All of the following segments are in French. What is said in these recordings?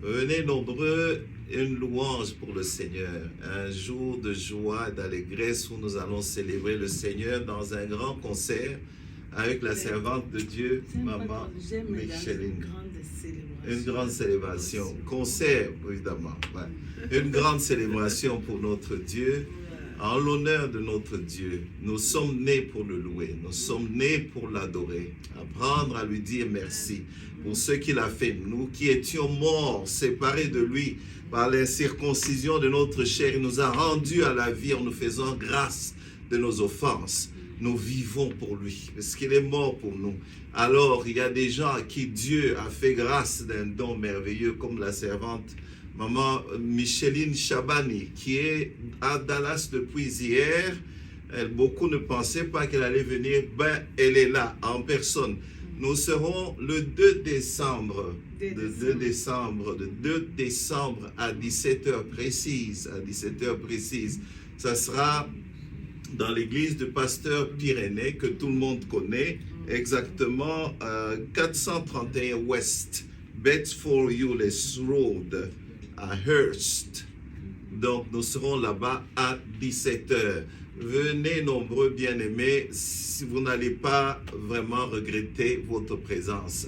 Venez nombreux, une louange pour le Seigneur. Un jour de joie et d'allégresse où nous allons célébrer le Seigneur dans un grand concert avec la servante de Dieu, Maman Micheline. Une grande célébration. Concert, évidemment. Ouais. Une grande célébration pour notre Dieu. En l'honneur de notre Dieu, nous sommes nés pour le louer, nous sommes nés pour l'adorer, apprendre à lui dire merci pour ce qu'il a fait. Nous qui étions morts, séparés de lui par l'incirconcision de notre chair, il nous a rendus à la vie en nous faisant grâce de nos offenses. Nous vivons pour lui, parce qu'il est mort pour nous. Alors, il y a des gens à qui Dieu a fait grâce d'un don merveilleux, comme la servante Maman Micheline Chabani, qui est à Dallas depuis hier. Beaucoup ne pensaient pas qu'elle allait venir. Ben, elle est là, en personne. Nous serons le 2 décembre, le 2 décembre à 17h précise. À 17h précise. Ça sera dans l'église du pasteur Pyrénées, que tout le monde connaît, exactement 431 West, Bedford Euless Road, à Hearst. Donc, nous serons là-bas à 17h. Venez nombreux bien-aimés, si vous n'allez pas vraiment regretter votre présence.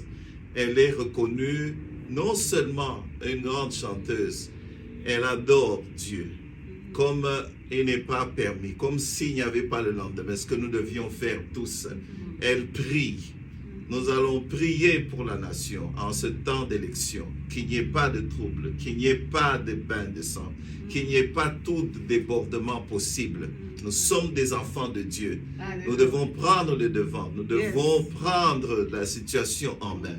Elle est reconnue non seulement une grande chanteuse, elle adore Dieu, comme il n'est pas permis, comme s'il n'y avait pas le lendemain, ce que nous devions faire tous. Elle prie. Nous allons prier pour la nation en ce temps d'élection, qu'il n'y ait pas de trouble, qu'il n'y ait pas de bain de sang, qu'il n'y ait pas tout débordement possible. Nous sommes des enfants de Dieu. Nous devons prendre le devant, nous devons prendre la situation en main.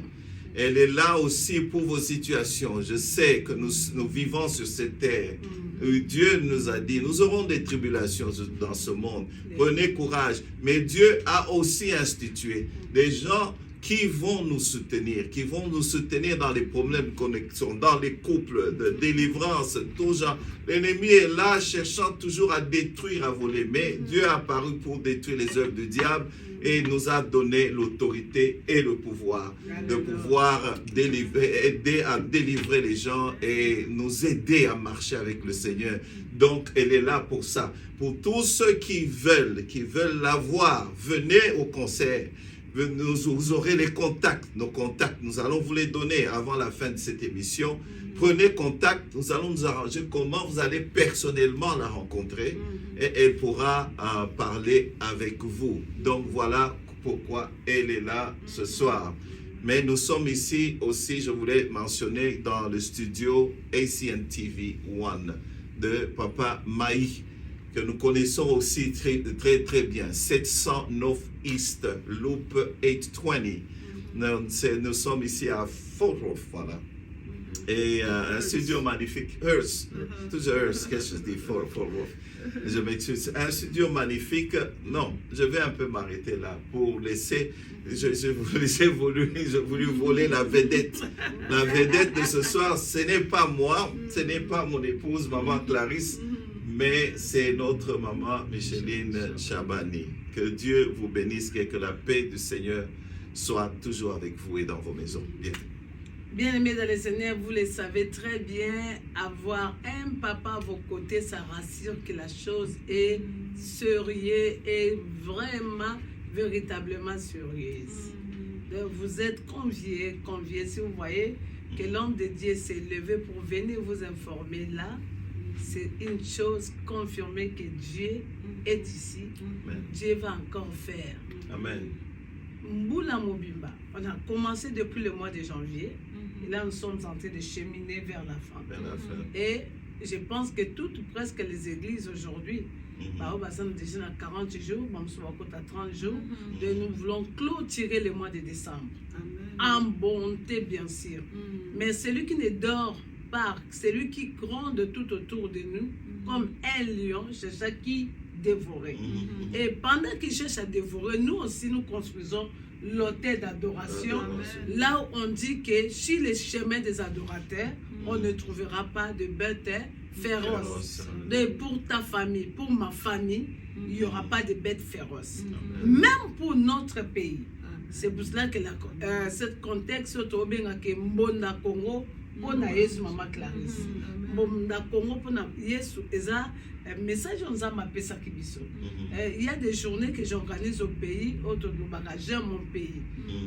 Elle est là aussi pour vos situations. Je sais que nous vivons sur cette terre. Dieu nous a dit, nous aurons des tribulations dans ce monde. Prenez courage. Mais Dieu a aussi institué des gens qui vont nous soutenir dans les problèmes de connexion, dans les couples, de délivrance, tout genre. L'ennemi est là cherchant toujours à détruire, à voler. Mais Dieu a apparu pour détruire les œuvres du diable et nous a donné l'autorité et le pouvoir de pouvoir aider à délivrer les gens et nous aider à marcher avec le Seigneur. Donc, elle est là pour ça. Pour tous ceux qui veulent la voir, venez au concert. Vous aurez les contacts, nos contacts. Nous allons vous les donner avant la fin de cette émission. Prenez contact, nous allons nous arranger comment vous allez personnellement la rencontrer et elle pourra parler avec vous. Donc voilà pourquoi elle est là ce soir. Mais nous sommes ici aussi, je voulais mentionner, dans le studio ACN TV 1 de Papa Maï, que nous connaissons aussi très bien, 700 North East Loop 820. Nous sommes ici à Fort Worth, voilà. Et un studio magnifique, Hearst, toujours Hearst, qu'est-ce que je dis, Fort Worth. Je m'excuse, un studio magnifique. Non, je vais un peu m'arrêter là pour laisser, j'ai voulu voler la vedette. La vedette de ce soir, ce n'est pas moi, ce n'est pas mon épouse, maman Clarisse, mais c'est notre maman Micheline Chabani. Que Dieu vous bénisse et que la paix du Seigneur soit toujours avec vous et dans vos maisons. Bien-aimés dans le Seigneur, vous le savez très bien, avoir un papa à vos côtés, ça rassure que la chose est sérieuse et vraiment, véritablement sérieuse. Donc vous êtes conviés, si vous voyez que l'homme de Dieu s'est levé pour venir vous informer là, c'est une chose confirmée que Dieu est ici. Amen. Dieu va encore faire. Amen. Mboula Mobimba, on a commencé depuis le mois de janvier. Et là, nous sommes en train de cheminer vers la fin. Et je pense que presque les églises aujourd'hui, déjà à 40 jours, à 30 jours, nous voulons clôturer le mois de décembre. En bonté, bien sûr. Mais celui qui ne dort pas, celui qui gronde tout autour de nous, comme un lion, c'est ça qui dévorer. Et pendant qu'il cherche à dévorer, nous aussi, nous construisons l'autel d'adoration, là où on dit que sur les chemins des adorateurs, on ne trouvera pas de bêtes féroces. Pour ta famille, pour ma famille, il n'y aura pas de bêtes féroces. Même pour notre pays, C'est pour cela que ce contexte est Mbonda Congo pour Yesu Maman Clarisse. Mbonda Congo pour Yesu eza message on a ma pesa kibiso. Il y a des journées que j'organise au pays autour de j'aime mon pays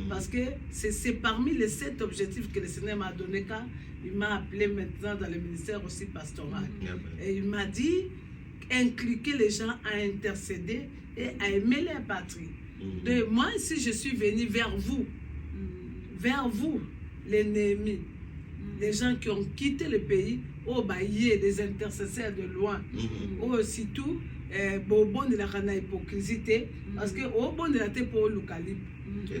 parce que c'est parmi les 7 objectifs que le Seigneur m'a donné quand il m'a appelé maintenant dans le ministère aussi pastoral. Et il m'a dit impliquer les gens à intercéder et à aimer leur patrie. De moi, ici, je suis venu vers vous, l'ennemi, les gens qui ont quitté le pays, au baillier, des intercesseurs de loin, aussitôt, bon de la rana hypocrisie, parce que au bon de la tête pour l'eucalypte,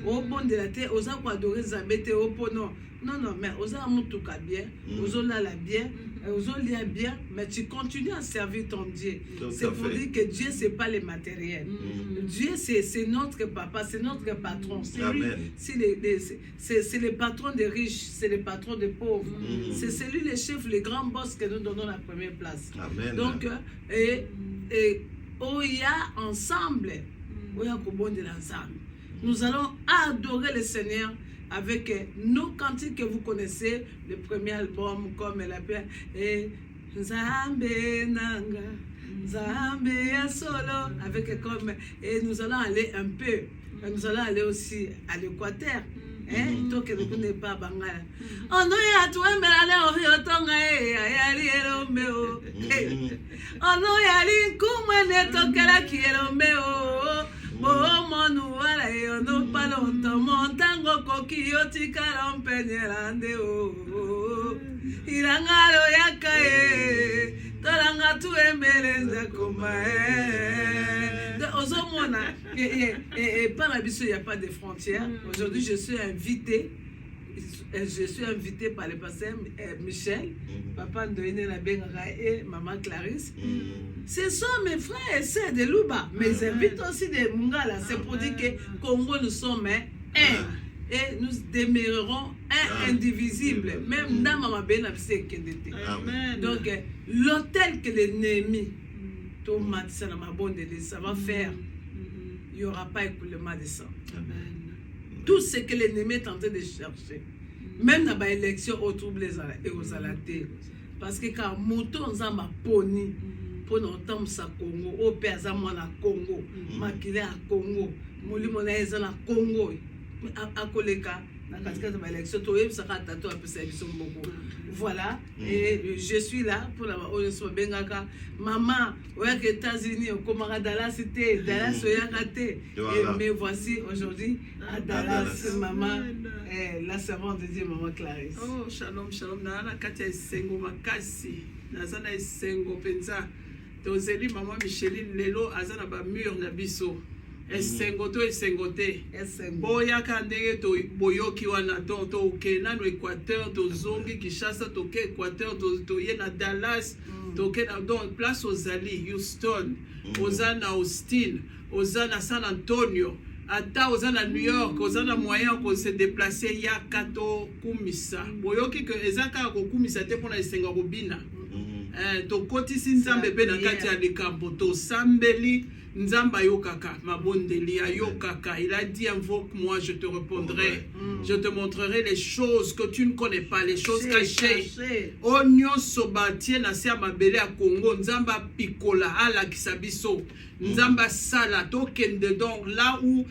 au bon de la tête, aux gens qui adorent Zabete, au bon non, mais aux gens qui bien, aux gens la bien, aux gens lia bien, mais tu continues à servir ton Dieu. C'est pour dire que Dieu, c'est pas les matériels. Dieu, c'est notre papa, c'est notre patron. C'est lui, c'est le patron des riches, c'est le patron des pauvres. C'est celui, le chef, le grand boss que nous donnons la première place. Amen. Donc, il y a ensemble, il y a de l'ensemble. Nous allons adorer le Seigneur avec nos cantiques que vous connaissez, le premier album comme la paix et Nzambe Nanga, Nzambe ya solo, avec comme et nous allons aller un peu, nous allons aller aussi à l'Équateur. Toi que vous n'êtes pas bangala. Oh non, il y a tout un bel aller au tonga et ayali elomeo. Oh non, il y a l'incumane tokela qui elomeo. Oh mon wala yo no palonto montango koki yoti karampenyelande o. Irangalo yakae. Toranga tu emelenza koma Ozomona et par la biso il n'y a pas de frontières. Aujourd'hui je suis invité par le pasteur Michel, papa Ndoine la Bengara et maman Clarisse. Ce sont mes frères et sœurs de Luba, mais ils invitent aussi de Mungala. C'est pour dire que Congo nous sommes un. Et nous demeurerons indivisibles. Même dans Maman Ben donc, l'hôtel que l'ennemi, ça va faire, il n'y aura pas écoulement de sang. Tout ce que l'ennemi est en train de chercher, même dans l'élection, au trouble et aux alatés. Parce que quand Mouton Zama Poni, pour nous entendre ça Congo, au père Zamana Congo, Makile à Congo, Moulimona à Congo. Voilà, et je suis là pour la Bengaka. Maman, ouais, que États-Unis, au Comara Dallas, c'était Dallas, mais voici aujourd'hui à Dallas, maman, la servante de Dieu, maman Clarisse. Oh, shalom, shalom. Nana Katia Sengo Makasi, Nazana Sengo Penza, Tozeli, maman Micheline Lelo, Azana Bamur Nabiso. Esengoto esengote boya kandenge to boyoki wana to kena no Équateur to zongi Kinshasa to ke Équateur to yena Dallas to kena donc place ozali Houston ozana Austin ozana San Antonio ata ozana New York ozana moyen ko se déplacer ya kato kumisa boyoki que ezaka ko kumisa te pona esenga ko bina to kotisi nzambe pe na kati ya likambo to sambeli Nzamba yokaka, mabondeli yokaka. Il a dit invoque-moi, je te répondrai. Je te montrerai les choses que tu ne connais pas, les choses cachées. Onyo soba tiena se mabele a Congo, Nzamba pikola ala kisabiso. Nzamba sala tokende donc là où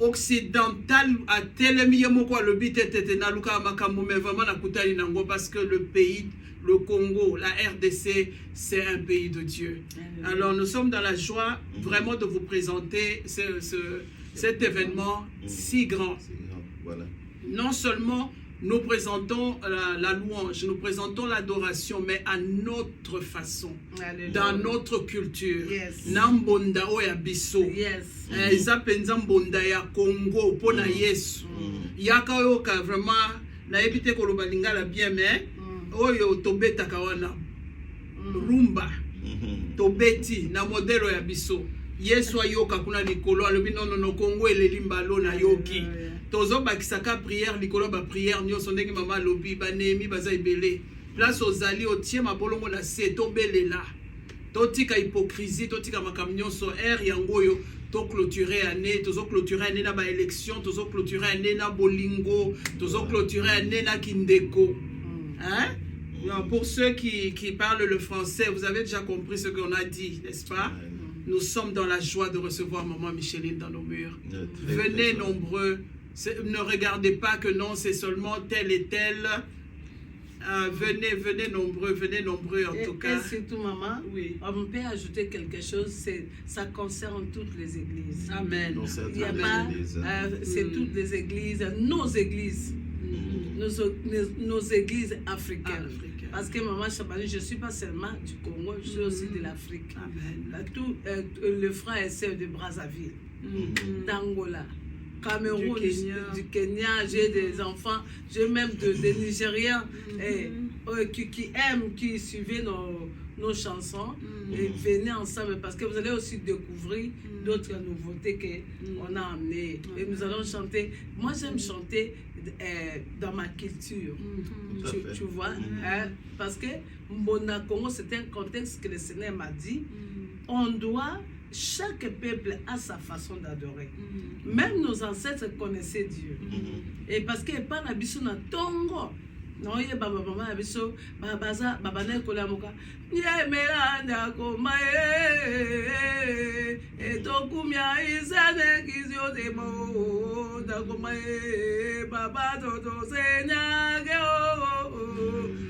occidental a telemi yemoko le bitete na luka makambo mais vraiment na kutali nango parce que le pays le Congo, la RDC, c'est un pays de Dieu. Alors nous sommes dans la joie vraiment de vous présenter cet événement si grand. Voilà. Non seulement nous présentons la louange, nous présentons l'adoration, mais à notre façon, dans notre culture. Nambonda oya biso. Eza penza mbonda ya Congo pona Yesu. Yaka yoka vraiment na ebite ko lingala bien mais oyo tobeta kawana rumba tobeti na modelo ya biso Yesu ayoka kuna likolo alobi non Congo elelimbalo na yoki tozo bakisaka prière likolo ba prière nyonso ndenge mama lobi banemi baza ebele place ozali otie mabolongo na se tobelela totika hypocrisie totika makambo nyonso yango yo clôturer année, clôturer année na ba élection, clôturer année na bolingo, clôturer année na kindeko. Hein? Pour ceux qui parlent le français, vous avez déjà compris ce qu'on a dit, n'est-ce pas? Nous sommes dans la joie de recevoir Maman Micheline dans nos murs. Venez nombreux. Ne regardez pas que non, c'est seulement tel et tel. Venez nombreux en tout cas. Et surtout, maman, oui. On peut ajouter quelque chose, ça concerne toutes les églises. Amen. Il y a pas, c'est toutes les églises, nos églises, nos églises africaines. Parce que maman Chabani, je ne suis pas seulement du Congo, je suis aussi de l'Afrique. Tout le frère et sœur de Brazzaville, d'Angola, Cameroun, du Kenya, j'ai des enfants, j'ai même des Nigériens qui aiment, qui suivaient nos chansons. Et venez ensemble parce que vous allez aussi découvrir d'autres nouveautés qu'on a amenées. Et nous allons chanter. Moi, j'aime chanter dans ma culture. Tu vois, parce que Mona Congo, c'est un contexte que le Seigneur m'a dit. On doit, chaque peuple a sa façon d'adorer. Même nos ancêtres connaissaient Dieu. Et parce que pas na biso na tongo. Non, il y a maman abiso, babaza, babane kolamuka. Ye melanda koma e tokumya isane kizio demo da koma baba toto senyage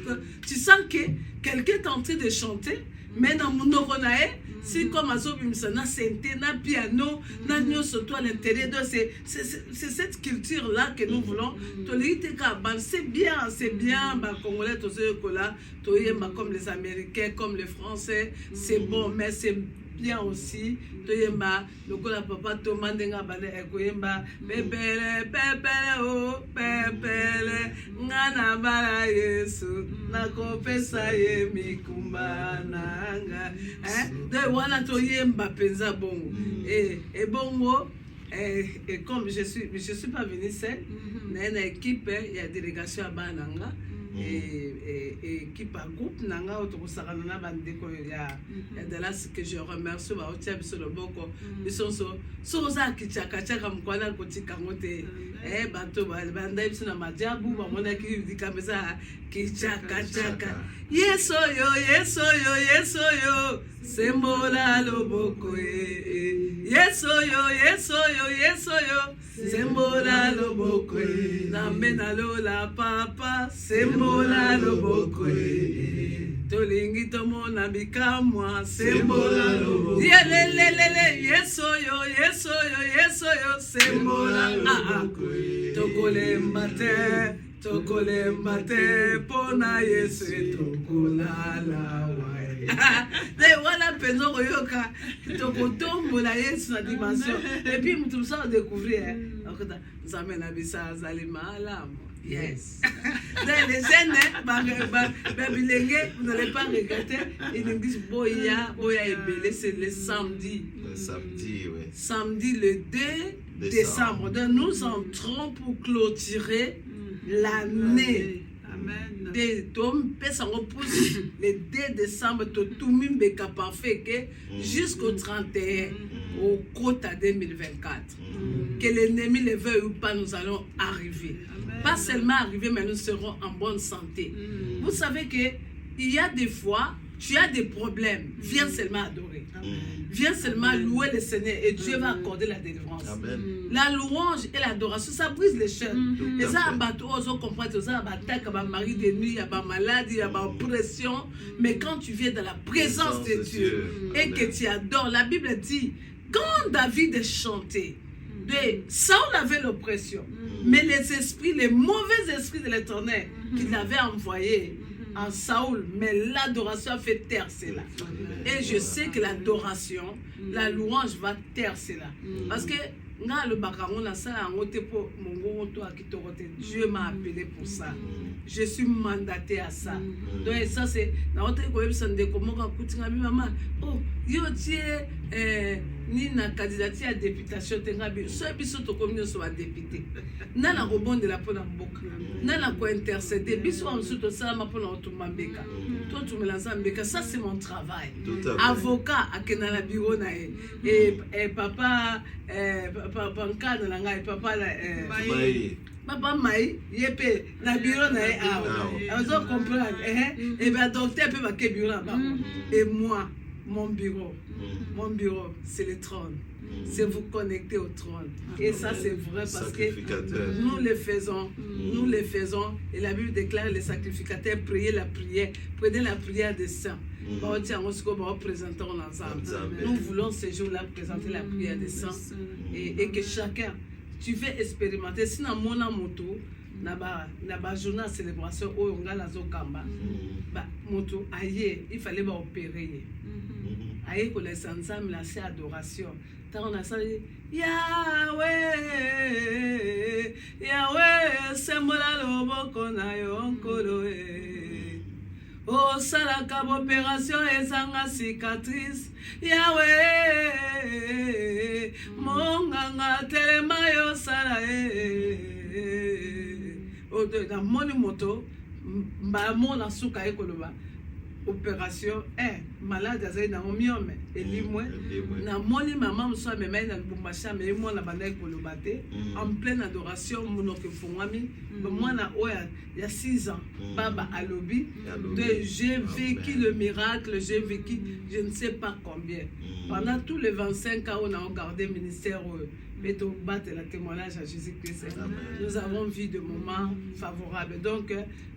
o. Tu sens que quelqu'un est en train de chanter, mais dans mon oreille, c'est comme na synthé, na piano, na surtout à l'intérieur de c'est cette culture là que nous voulons. C'est bien, bah Congolais, tous ceux là, comme les Américains, comme les Français, c'est bon, mais c'est bien aussi. Toyemba, le papa Tomandenga bale ekoyemba, pepele pepele o pepele, ngana bala Yesu, na kopesa ye mikumba nanga. De wana toyemba penza bongo. Et bongo. Et comme je suis pas venue seule, il y a une équipe, il y a une délégation à Bananga, et équipe à groupe, Nanga, il y a de là que je remercie, ils sont Soza qui tchaka mkwana koti kangote, bato banda ibsu na majabu, bamona ki di kameza ki tchaka. Yesoyo, sembola loboko Yesoyo, sembola loboko Namena lola papa, sembola loboko Tolingi tomona bikamwa, sembola loboko Yelelelele, yesoyo, sembola loboko Tokole mate, pona yesu tokola la wae. De voilà penzo koyoka, tokotombo la yesu na dimension. Et puis tout ça on découvrir. Donc ça mène à bisa zalima la. Yes. Les jeunes, vous n'allez pas regretter. Ils nous disent Boya et Belé, c'est le samedi. Le samedi, oui. Samedi le 2 décembre. Donc nous entrons pour clôturer l'année. Amen. Le 2 décembre, tout le monde est parfait jusqu'au 31, au côté 2024. Que l'ennemi le veuille ou pas, nous allons arriver. Amen. Pas seulement arriver, mais nous serons en bonne santé. Vous savez qu'il y a des fois, tu as des problèmes. Viens seulement adorer. Viens seulement louer le Seigneur et Dieu va accorder la délivrance. Amen. La louange et l'adoration, ça brise les chaînes. Et ça, on comprend que ça attaque à mari de nuit, à maladie, à oppression. Mais quand tu viens dans la présence de Dieu et que tu adores, la Bible dit, quand David chantait, Saul avait l'oppression, mais les mauvais esprits de l'Éternel qu'il avait envoyés en Saoul, mais l'adoration a fait taire cela. Et je sais que l'adoration, la louange va taire cela. Parce que Dieu m'a appelé pour ça. Je suis mandaté à ça. Donc ça c'est oh, yo ni na candidature à députation tengabi so biso to commune so député na rebondela pour na mboka na ko intercéder biso en sous to salama pour na tumambeka to tumelanza mbeka. Ça c'est mon travail. Avocat akena na bureau na et papa nkana na ngai papa Papa Maï, yepé, na bureau na on doit comprendre, et bien docteur peut marquer bureau là-bas. Et moi, mon bureau, c'est le trône. C'est vous connecter au trône. Et ça, c'est vrai parce que nous le faisons. Et la Bible déclare les sacrificateurs, priez la prière, prenez la prière des saints. Nous voulons ce jour-là présenter la prière des saints et que chacun, tu veux expérimenter. Si na mona moto na ba journée de célébration au yonga la zokamba ba moto aye il fallait ba opérer aye ko la ensemble la c'est adoration tant on a ça Yahweh sembola loboko na yo nkolo o sala ka opération ezanga cicatrice Yahweh monganga telema yo sala o de na moni moto mba mona suka ekoloba opération malade azali na miome elimwe na moni maman mso mema na Lubumbashi me mona banda ekoloba te en pleine adoration monoko fongwami mwana oya ya 6 ans baba alobi de j'ai vécu le miracle, j'ai vécu je ne sais pas combien pendant tous les 25 ans on a regardé ministère mais au battre la témoignage à Jésus-Christ. Nous avons vu de moments favorables. Donc,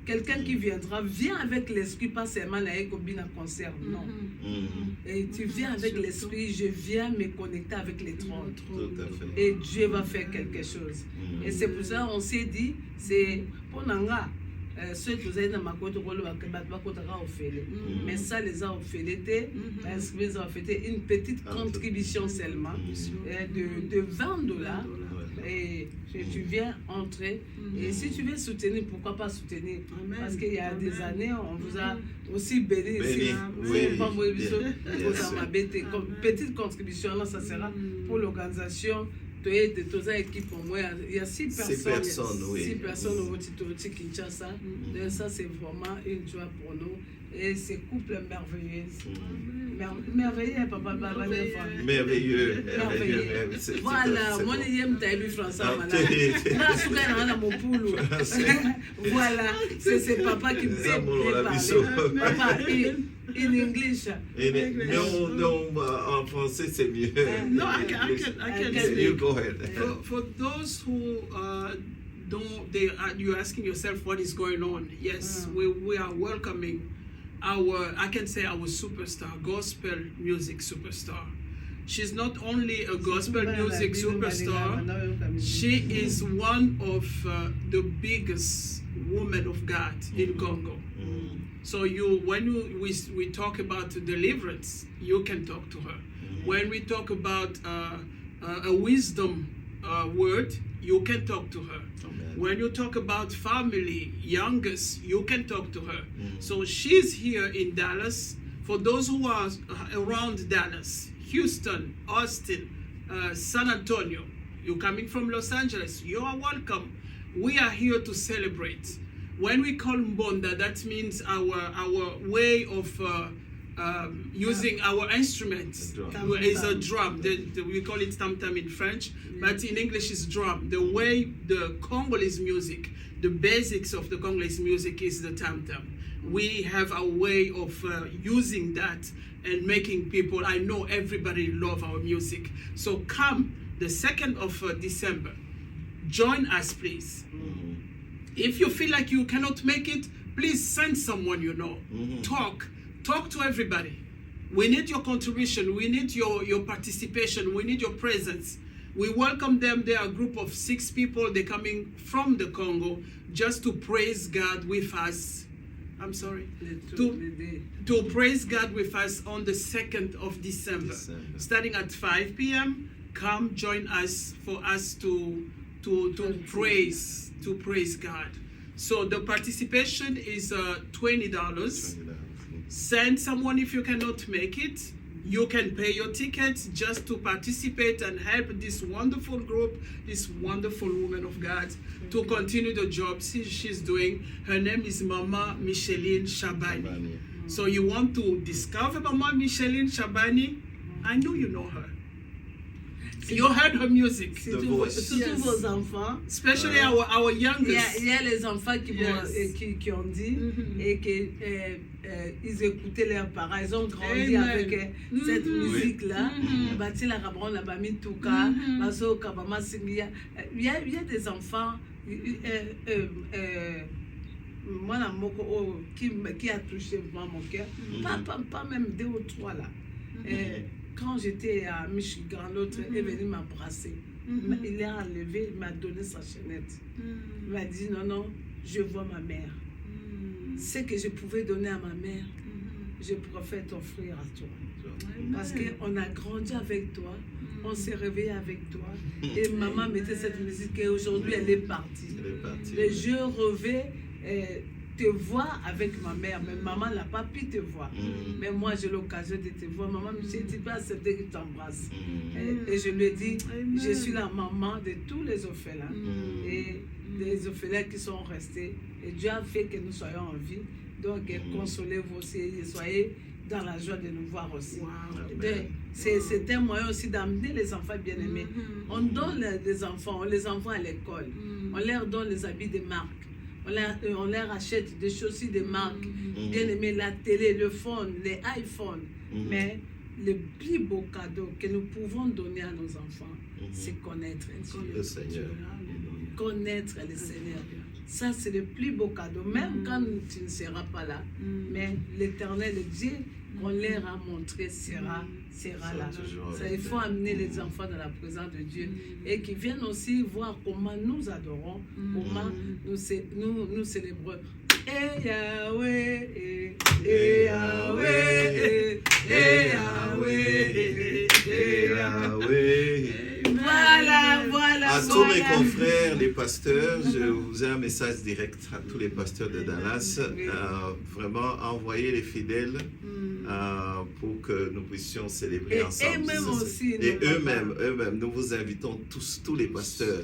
quelqu'un qui viendra, vient avec l'esprit, pas seulement la Ekobina concert, non. Et tu viens avec l'esprit, je viens me connecter avec les trônes. Et Dieu va faire quelque chose. Et c'est pour ça qu'on s'est dit, c'est pour Nanga. Ceux qui ont été mais ça les a offert une petite contribution seulement de $20 et tu viens entrer et si tu veux soutenir, pourquoi pas soutenir? Parce qu'il y a des années on vous a aussi béni ici. Petite contribution là, ça sera pour l'organisation de tous équipes pour moi. Il y a 6 personnes. 6 personnes au Kinshasa. Donc ça c'est vraiment une joie pour nous. Et ces couples merveilleux. Merveilleux, papa. Merveilleux. Voilà, moi j'aime tailler français. Voilà, c'est papa qui me fait parler. In English. No, en français c'est mieux. No, I can You go ahead. For those who you're asking yourself what is going on. Yes, we are welcoming I can say our superstar, gospel music superstar. She's not only a gospel music superstar, she is one of the biggest women of God in Congo. So when we talk about deliverance, you can talk to her. When we talk about a wisdom word, you can talk to her. When you talk about family, youngest, you can talk to her. So she's here in Dallas. For those who are around Dallas, Houston, Austin, San Antonio, you're coming from Los Angeles, you are welcome. We are here to celebrate. When we call Mbonda, that means our way of using our instruments is a drum. We call it tam-tam in French, but in English is drum. The way the Congolese music, the basics of the Congolese music is the tam-tam. We have a way of using that and making people, I know everybody love our music. So come the 2nd of December, join us please. If you feel like you cannot make it, please send someone you know. Talk to everybody. We need your contribution. We need your participation. We need your presence. We welcome them. They are a group of 6 people. They're coming from the Congo just to praise God with us. I'm sorry. To praise God with us on the 2nd of December. Starting at 5 p.m. Come join us for us to praise God. So the participation is $20. Send someone if you cannot make it. You can pay your tickets just to participate and help this wonderful group, this wonderful woman of God, to continue the job she's doing. Her name is Mama Micheline Shabani. So you want to discover Mama Micheline Shabani? I know you know her. You heard her music. Surtout vos enfants. Especially our youngest. Il y a les enfants qui ont dit et qu'ils écoutaient leurs parents. Ils ont grandi avec cette musique-là. Il y a des enfants qui a touché vraiment mon cœur. Pas même 2 ou 3 là. Quand j'étais à Michigan, l'autre est venu m'embrasser. Il est enlevé, il m'a donné sa chaînette. Il m'a dit non, je vois ma mère. Ce que je pouvais donner à ma mère, je préfère t'offrir à toi. Parce qu'on a grandi avec toi, on s'est réveillé avec toi. Et maman mettait cette musique et aujourd'hui elle est partie. Et je rêvais te voir avec ma mère, mais maman n'a pas pu te voir. Mais moi, j'ai l'occasion de te voir. Maman, tu peux accepter que je t'embrasse. Et je lui ai dit, je suis la maman de tous les orphelins. Et les orphelins qui sont restés. Et Dieu a fait que nous soyons en vie. Donc, consolez-vous aussi et soyez dans la joie de nous voir aussi. C'est un moyen aussi d'amener les enfants bien-aimés. On donne les enfants à l'école. On leur donne les habits de marque. On leur achète des chaussures de marque, bien aimé, la télé, le phone, les iPhones. Mais le plus beau cadeau que nous pouvons donner à nos enfants, c'est connaître le Seigneur. Connaître le Seigneur. Ça, c'est le plus beau cadeau. Même quand tu ne seras pas là, mais l'Éternel, le Dieu qu'on leur a montré sera là. Ça, il faut amener les enfants dans la présence de Dieu et qu'ils viennent aussi voir comment nous adorons, comment nous célébrons. Et Yahweh, et Yahweh, et Yahweh, et Yahweh. Voilà. À tous mes confrères, les pasteurs, je vous ai un message direct à tous les pasteurs de Dallas. Vraiment, envoyez les fidèles pour que nous puissions célébrer ensemble. Et eux-mêmes, nous vous invitons tous les pasteurs.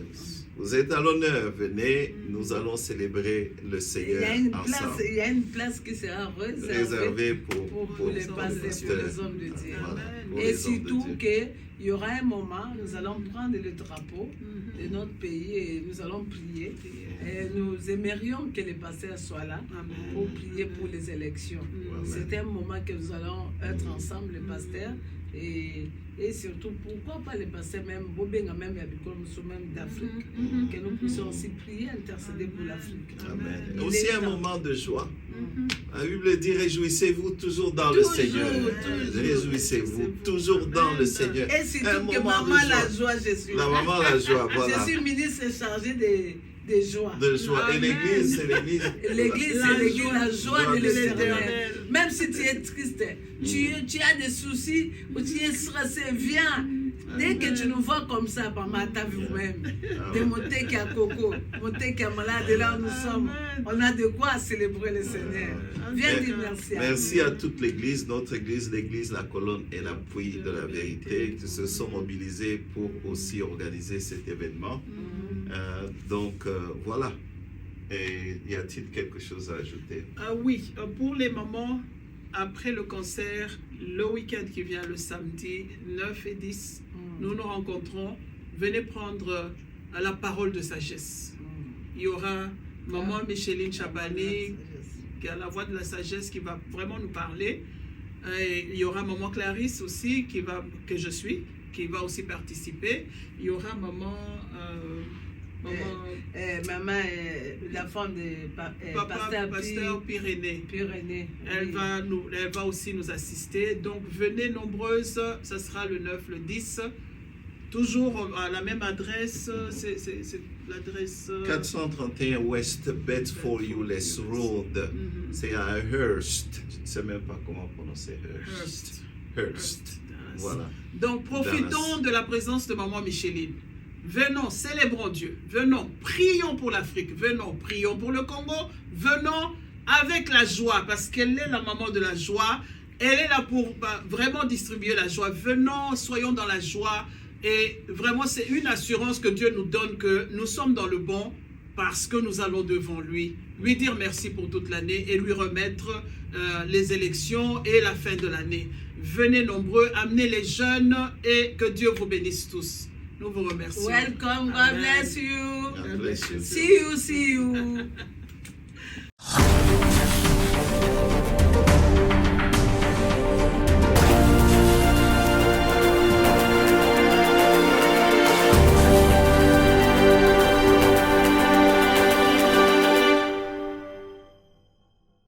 Vous êtes à l'honneur, venez, nous allons célébrer le Seigneur ensemble. Il y a une place qui sera réservée pour les pasteurs, pour les hommes de Dieu. Et surtout qu'il y aura un moment, nous allons prendre le drapeau de notre pays et nous allons prier. Et nous aimerions que les pasteurs soient là pour prier pour les élections. C'est un moment que nous allons être ensemble, les pasteurs. Et surtout, pourquoi pas les pasteurs même, même d'Afrique, que nous puissions aussi prier, intercéder pour l'Afrique. Amen. Aussi un moment de joie. La Bible dit, réjouissez-vous toujours dans le Seigneur. Réjouissez-vous toujours dans le Seigneur. Et surtout que maman la joie, je suis. La maman la joie, voilà. Je suis ministre chargé de joie. De joie. Et l'église, c'est l'église. L'église, c'est l'église, la joie de l'Éternel. Même si tu es triste, tu as des soucis ou tu es stressé, viens. Dès que tu nous vois comme ça, maman, t'as vu vous-même. De monter qui a coco, monter qui a malade, et là où nous sommes, on a de quoi célébrer le Seigneur. Viens dire merci à nous. Merci à toute l'église, notre église, l'église La Colonne et l'appui de la vérité, qui se sont mobilisés pour aussi organiser cet événement. Donc voilà. Et y a-t-il quelque chose à ajouter? Oui, pour les mamans, après le concert, le week-end qui vient, le samedi 9 et 10, nous nous rencontrons. Venez prendre la parole de sagesse. Il y aura maman Micheline Shabani, qui a la voix de la sagesse, qui va vraiment nous parler. Et il y aura maman Clarisse aussi, qui va aussi participer. Il y aura maman... la femme de pasteur Pyrénées. Elle va aussi nous assister. Donc venez nombreuses, ça sera le 9, le 10. Toujours à la même adresse, c'est l'adresse... 431 West Bedford Euless Road. C'est à Hearst. Je ne sais même pas comment prononcer Hearst. Voilà. Donc profitons de la présence de maman Micheline. Venons, célébrons Dieu. Venons, prions pour l'Afrique. Venons, prions pour le Congo. Venons avec la joie, parce qu'elle est la maman de la joie. Elle est là pour vraiment distribuer la joie. Venons, soyons dans la joie. Et vraiment, c'est une assurance que Dieu nous donne que nous sommes dans le bon parce que nous allons devant lui. Lui dire merci pour toute l'année et lui remettre les élections et la fin de l'année. Venez nombreux, amenez les jeunes et que Dieu vous bénisse tous. Nous vous remercions. Welcome, God Amen. bless you. God bless you. See you.